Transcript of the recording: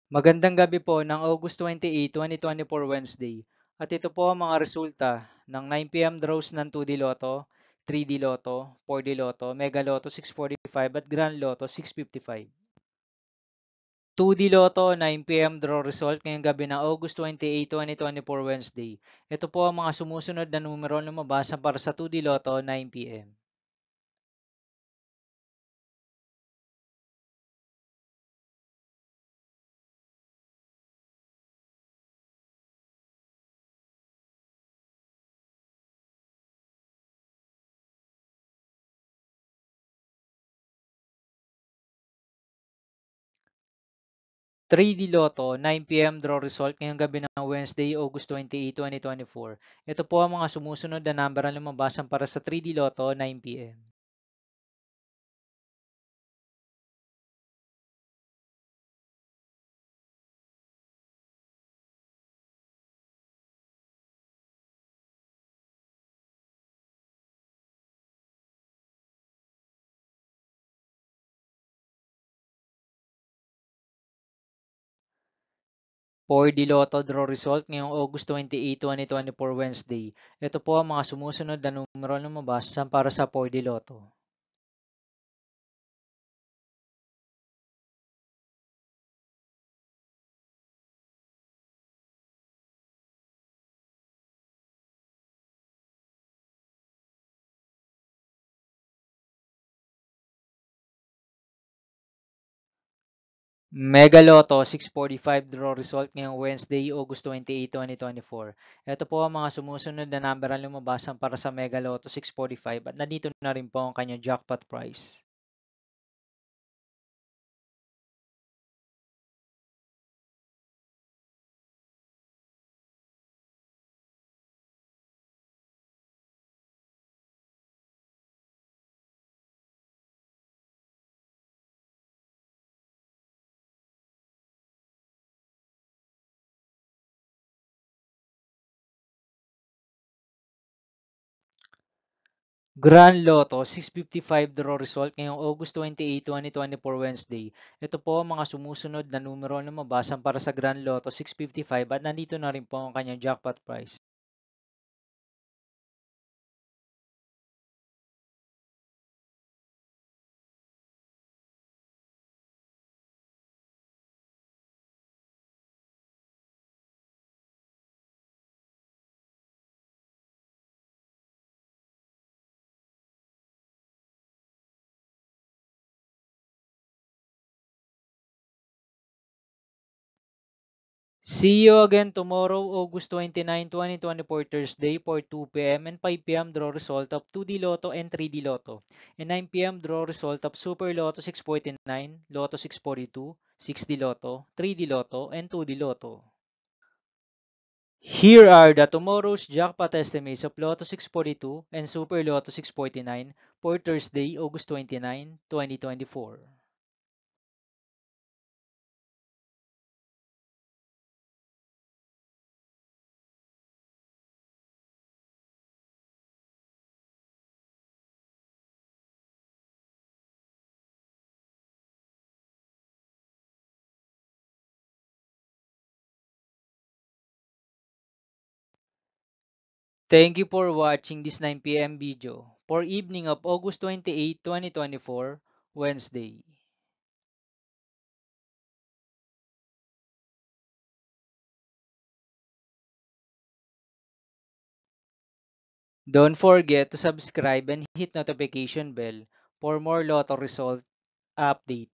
Magandang gabi po ng August 28, 2024 Wednesday. At ito po ang mga resulta ng 9 p.m. draws ng 2D Lotto, 3D Lotto, 4D Lotto, Mega Lotto 645 at Grand Lotto 655. 2D Lotto 9 p.m. draw result ngayong gabi ng August 28, 2024 Wednesday. Ito po ang mga sumusunod na numero na lumabas para sa 2D Lotto 9 p.m. 3D Lotto 9 p.m. draw result ngayong gabi ng Wednesday, August 28, 2024. Ito po ang mga sumusunod na number na lumabas para sa 3D Lotto 9 p.m. 4D Lotto draw result ngayong August 28, 2024 Wednesday. Ito po ang mga sumusunod na numero na lumabas para sa 4D Lotto. Mega Lotto 645 draw result ngayong Wednesday, August 28, 2024. Ito po ang mga sumusunod na number na lumabas para sa Mega Lotto 645 at nandito na rin po ang kanyang jackpot price. Grand Lotto 655 draw result ngayong August 28, 2024 Wednesday. Ito po ang mga sumusunod na numero na lumabas para sa Grand Lotto 655 at nandito na rin po ang kanyang jackpot price. See you again tomorrow, August 29, 2024 Thursday for 2 p.m. and 5 p.m. draw result of 2D Lotto and 3D Lotto. And 9 p.m. draw result of Super Lotto 649, Lotto 642, 6D Lotto, 3D Lotto, and 2D Lotto. Here are the tomorrow's jackpot estimates of Lotto 642 and Super Lotto 649 for Thursday, August 29, 2024. Thank you for watching this 9 p.m. video for evening of August 28, 2024, Wednesday. Don't forget to subscribe and hit notification bell for more Lotto result update.